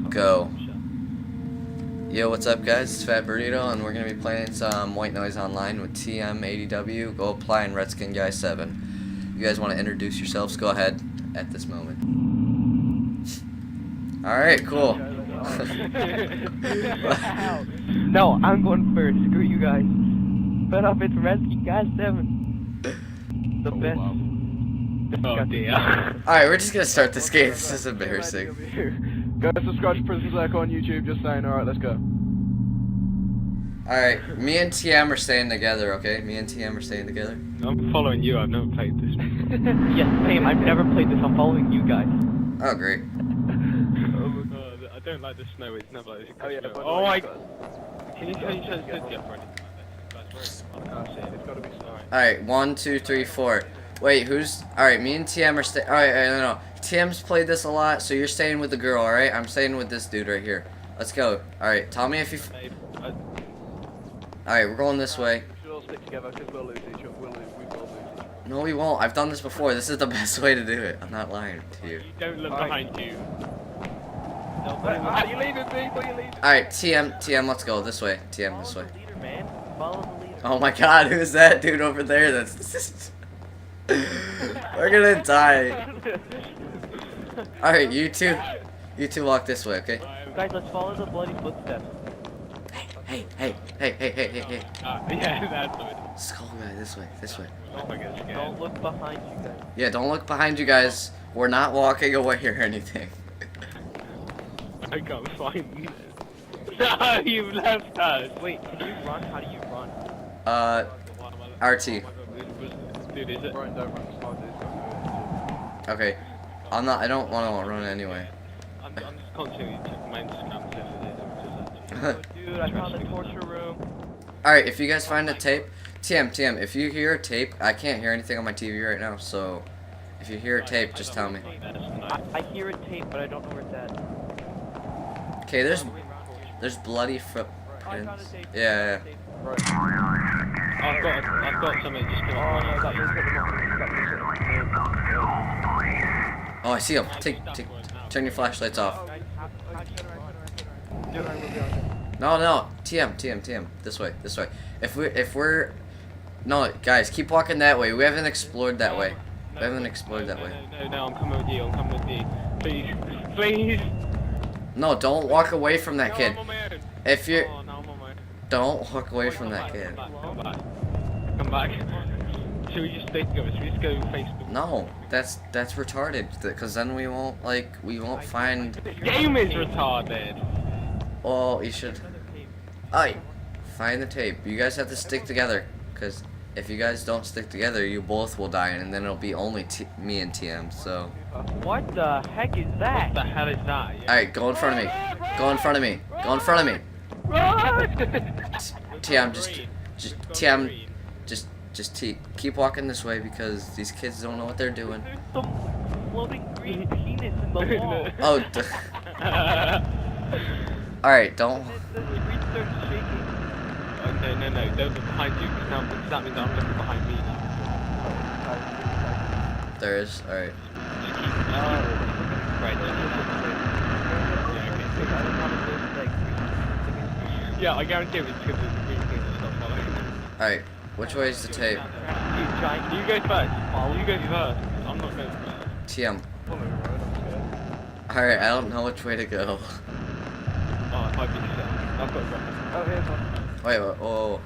Go. Yo, what's up guys? It's Fat Burrito and we're going to be playing some White Noise Online with TM80W, Go Apply, and Redskin Guy 7. You guys want to introduce yourselves? Go ahead at this moment. Alright, cool. No, I'm going first. Screw you guys. But up, it's Redskin Guy 7. The best. Wow. Oh dear. Alright, we're just going to start this game. This is embarrassing. Go subscribe to Prison Circle on YouTube, just saying. Alright, let's go. Alright, me and TM are staying together, okay? Me and TM are staying together. I'm following you, I've never played this before. Yes, same. I've never played this. I'm following you guys. Oh, great. I don't like the snow, it's never like this. Oh yeah, Oh my god! Can you show the city up or anything? It's gotta be sorry. Alright, 1, 2, 3, 4. Wait, who's... Alright, me and TM are staying... Alright, no. TM's played this a lot, so you're staying with the girl, alright? I'm staying with this dude right here. Let's go. Alright, tell me if you... Alright, we're going this way. We should all stick together because we'll lose each other. We will lose. No, we won't. I've done this before. This is the best way to do it. I'm not lying to you. You don't look behind you. Are you leaving me? Are you leaving? Alright, TM, let's go. This way. TM, this way. Follow the leader, man. Follow the leader. Oh my god, who's that dude over there? That's... We're gonna die. Alright, you two walk this way, okay? Guys, let's follow the bloody footsteps. Hey. Yeah, that's what it Skull guy, this way. Oh my god, scared. Don't look behind you guys. Yeah, don't look behind you guys. We're not walking away or anything. I can't find you. No, you've left us! Wait, can you run? How do you run? RT. Dude, is it? Brian, don't run. It's hard, dude. Okay. I don't want to run anyway. I'm just constantly checking my Instagram to Dude, I found the torture room. Alright, if you guys find a tape, TM, if you hear a tape, I can't hear anything on my TV right now, so if you hear a tape, just tell me. I hear a tape, but I don't know where it's at. Okay, there's bloody footprints. Yeah. Right. I've got something just came Oh up. no, that means Oh, I see him. Turn your flashlights off. No, TM, this way. If we're, no, guys, keep walking that way. We haven't explored that way. No, I'm coming with you, Please. No, don't walk away from that kid. No, I'm on my own. If you're, Oh, no, I'm on my own. don't walk away from that kid. Come back. Should we just stay together? Should we just go Facebook? No, that's retarded. Because then we won't find. This game is retarded. Oh, you should. Alright, find the tape. You guys have to stick together. Because if you guys don't stick together, you both will die, and then it'll be only me and TM. So. What the heck is that? What the hell is that? Yeah. Alright, go in front of me. Go in front of me. Go in front of me. TM, just keep walking this way because these kids don't know what they're doing. There's some floating green penis in the wall. Oh, alright, don't. The screen starts shaking. No, don't look behind you, because that means I'm looking behind me now. There is, alright. Yeah, I guarantee it's because the green thing is not following. Alright, which way is the tape? You go first. You go first. I'm not going first. TM. Alright, I don't know which way to go. Oh, it might be set. I've got reference. Oh, here's one. Wait, oh.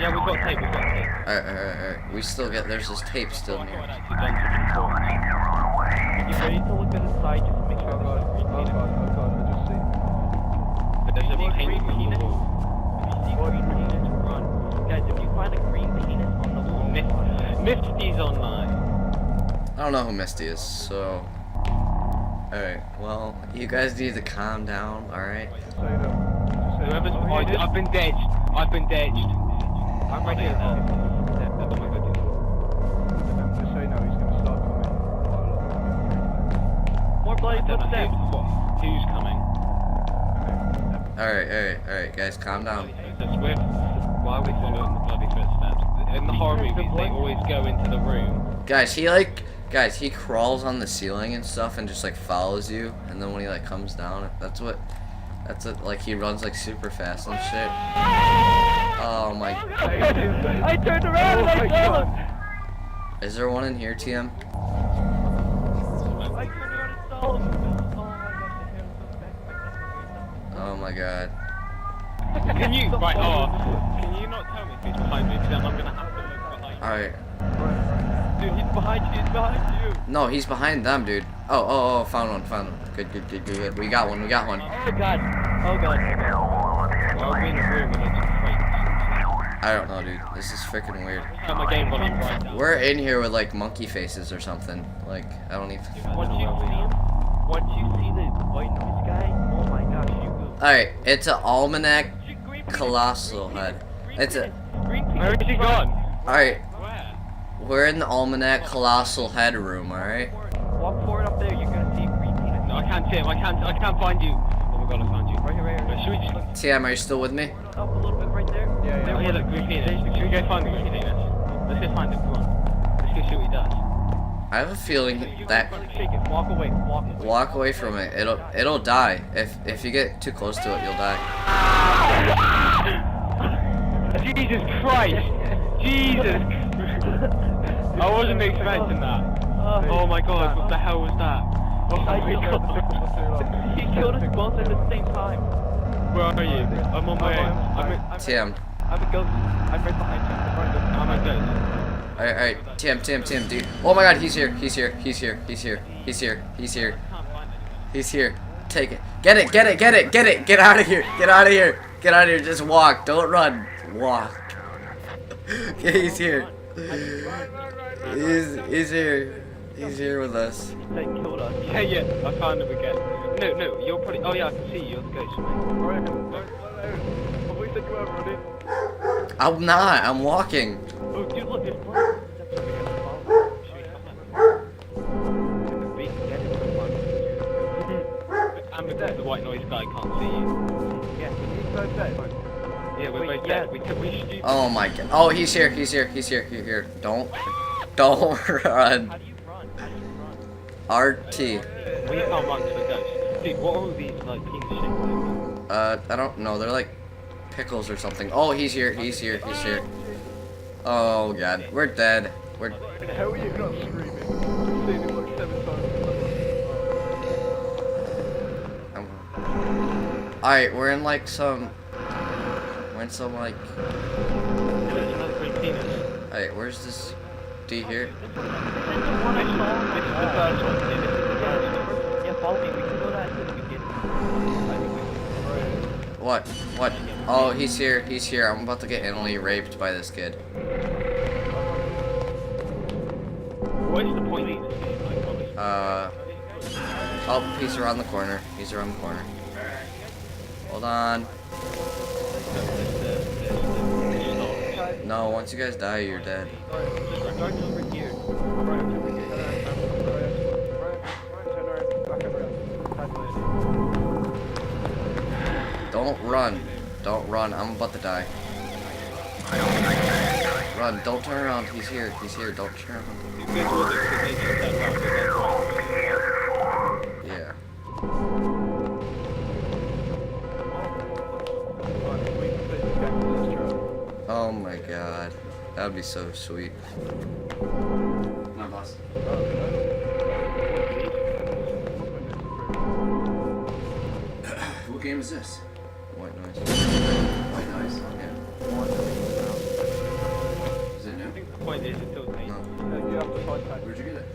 Yeah, we've got tape. Alright. We still get, there's this tape still I've near. actually done something before. You ready to look at the side just to make sure Oh there's no green penis? god, I just see. There's a See paint green on the penis? wall. If you see green penis, run. Guys, if you find a green penis on the wall, Misty's online. I don't know who Misty is, so. Alright, well, you guys need to calm down, alright? Just so you know. I've been ditched. I'm right here. Oh my god, Just so you know, he's gonna start coming quite a lot. More bloody I don't know footsteps. who's coming. Alright, guys, calm down. So Swift, why are we following the bloody footsteps? In the horror movies, they always go into the room Guys, he crawls on the ceiling and stuff and just like follows you, and then when he like comes down, that's it, like he runs like super fast and shit. Oh my. I turned around and I saw him. Is there one in here, TM? I turned around and saw him. Oh my god. Can you, right, can you not tell me if he's behind me? Because I'm gonna have to look behind you. Alright. Dude, he's behind you, he's behind you. No, he's behind them, dude. Oh, found one. Good. We got one. Oh god. Oh god. Well, I'll be in a room and it's fake. I don't know, dude. This is freaking weird. Got my game volume right now. We're in here with like monkey faces or something. Like, I don't even. Once you see the white noise guy, oh my gosh, you will. Alright, it's an almanac colossal head. It's a. Where is he gone? Alright, Where? we're in the almanac colossal head room, alright? Walk forward up there, you're gonna see green penis. No, I can't see him. I can't find you. Oh my god, I found you. Right here. Should we just look TM, are you still with me? Up a little bit right there. Yeah. Oh yeah, look, green penis. Should we go find the green penis? Let's go find him, come on. Let's go see what he does. I have a feeling that Shake it, walk away. walk away from it. It'll die. If you get too close to it, you'll die. Jesus Christ! Jesus! I wasn't expecting that. Oh my god, what the hell was that? Oh my god. He killed us both at the same time. Where are you? I'm on my own. TM. I'm a ghost. I'm right behind you. I'm a ghost. Alright, TM, dude. Oh my god, he's here. He's here. Take it. Get it. Get out of here. Just walk. Don't run. Walk. Okay, he's here. He's here. He's here with us. They killed us. Yeah, I found him again. No, you're probably. Oh yeah, I can see you. You're the ghost, mate. I'm not. I'm walking. Oh, dude, look, there's blood. And because the white noise guy can't see you. Yeah, we're both dead. We should. Oh my god. Oh, he's here. Here. Don't run. How do you run? RT. We found monks for ghosts. Dude, what are all these like penis shapes? I don't know. They're like pickles or something. Oh, he's here. Oh god. We're dead. How are you not screaming? I've seen him like 7 times. Alright, we're in some like. There's another green penis. Alright, where's this? Do you hear? This is the one I saw. This is the first one. Yeah, this is the first one. Yeah, follow me. We can go that we get. What? Oh, he's here. I'm about to get anally raped by this kid. What is the point of this game? Like, honestly? Oh, he's around the corner. Hold on. No, once you guys die, you're dead. Starts over here. Don't run. I'm about to die. Run. Don't turn around. He's here. Don't turn around. Yeah. Oh my god. That would be so sweet. My boss. What game is this? White Noise. Yeah. Is it new? I think the point is it kills me. No. Where'd you get it?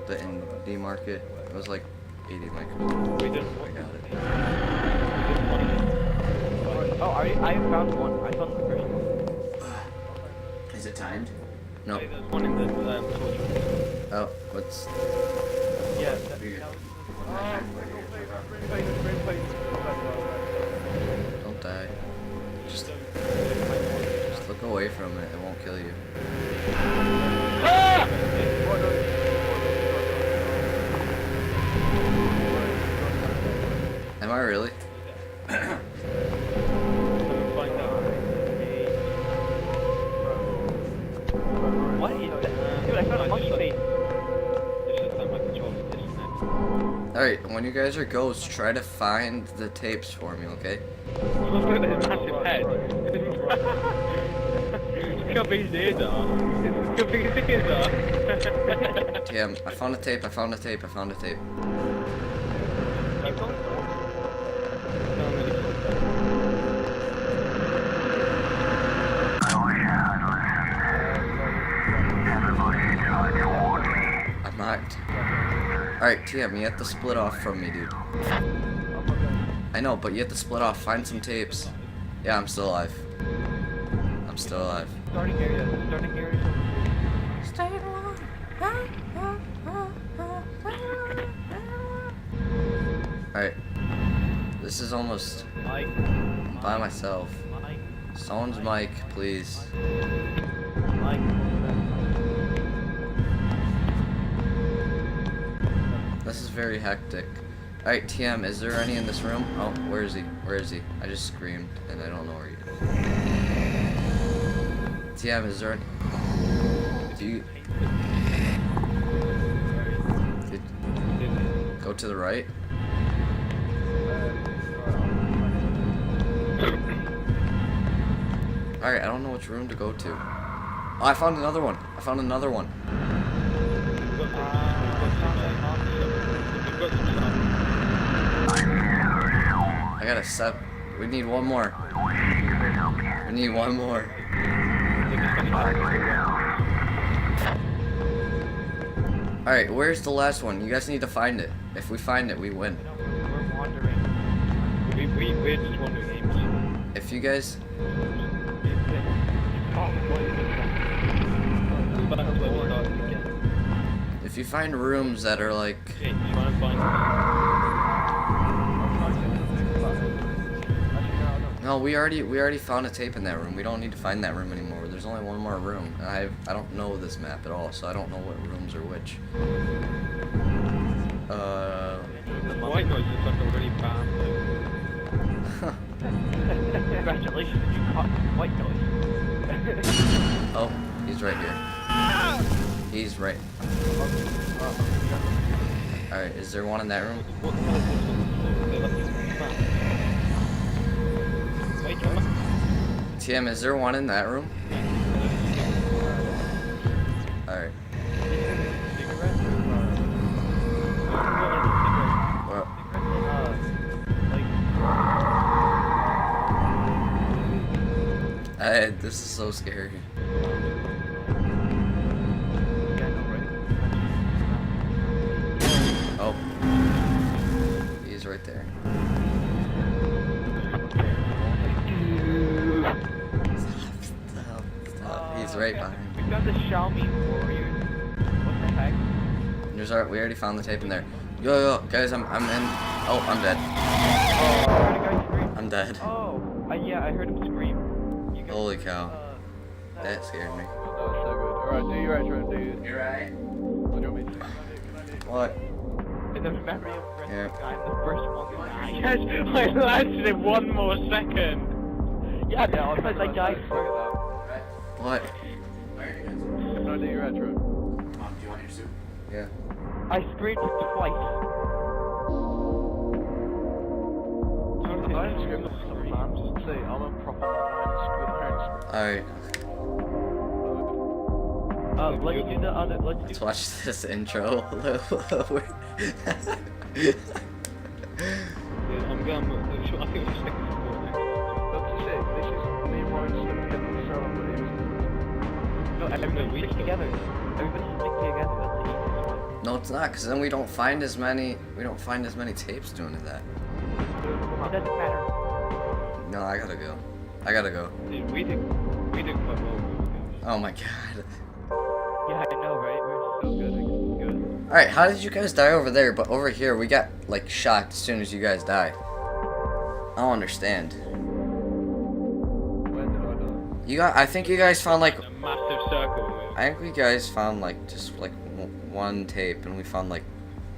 The indie market. It was like 80 micros. We didn't. I got it. Oh, I found one. I found the first one. Is it timed? No. There's one in the torture room. Oh, what's... Yeah. Don't die. Just look away from it. It won't kill you. Am I really? What is that? Dude, I found a monkey face. Alright, when you guys are ghosts, try to find the tapes for me, okay? Look at his massive head. Look how big his ears are. Look how big his ears are. TM, I found a tape, I found a tape, I found a tape. I'm not. Alright, TM, you have to split off from me, dude. I know, but you have to split off. Find some tapes. Yeah, I'm still alive. I'm still alive. Starting area. Alright. This is almost... Mike. I'm by myself. Mike. Someone's mic, please. Mike. This is very hectic. Alright, TM, is there any in this room? Oh, where is he? Where is he? I just screamed, and I don't know where he is. TM, is there any... Do you... Go to the right? Alright, I don't know which room to go to. Oh, I found another one. I found another one. I got a set. We need one more. We need one more. Alright, where's the last one? You guys need to find it. If we find it, we win. We're wandering. We're just wandering games. If you guys... If you find rooms that are like... Okay, try and find No, we already found a tape in that room. We don't need to find that room anymore. There's only one more room. And I don't know this map at all, so I don't know what rooms are which. the white noise is like a really bad Congratulations, you caught white noise. Oh, he's right here. He's right. Alright, is there one in that room? TM, is there one in that room? Alright. Well, this is so scary. Oh. He's right there. Stop. He's right behind me. We got the Xiaomi Warriors. What the heck? We already found the tape in there. Yo, guys, I'm in. Oh, I'm dead. Oh, I heard a guy scream. I'm dead. Oh, yeah, I heard him scream. You guys, Holy cow. That scared me. Oh, that's so good. Alright, do your outro, do you? You're right. What do you want me to do? What? in the memory of Yeah. I'm the first one to die. Yes, I lasted 1 more second. Yeah, because I died first. What? Can I do your outro? Yeah. I screamed twice. I ain't screaming this time, man. Just say, I'm a proper man. Alright, Let's do the other. let's watch this intro. I'm going. I think we're just sticking to That's the shit. This is me and Ryan stuck together in the cell, but it was... No, everybody stick together. Everybody stick together. That's the easiest way. No, it's not, because then we don't find as many tapes doing that. It doesn't matter. No, I gotta go. Dude, we did quite well. Oh my god. Yeah, I know, right? We're so good. Good. Alright, how did you guys die over there, but over here we got, like, shocked as soon as you guys die? I don't understand. When did I die? I think you guys found, like, A massive circle. I think we guys found, like, just, like, one tape, and we found, like,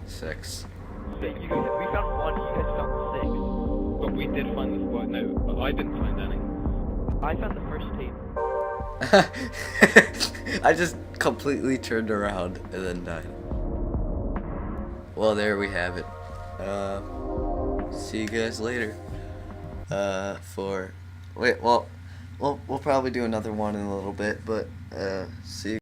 6. So we found one. You guys found But we did find this. Well, no, I didn't find any. 6. I found the first tape. I just completely turned around and then died. Well, there we have it. See you guys later. We'll probably do another one in a little bit, but see you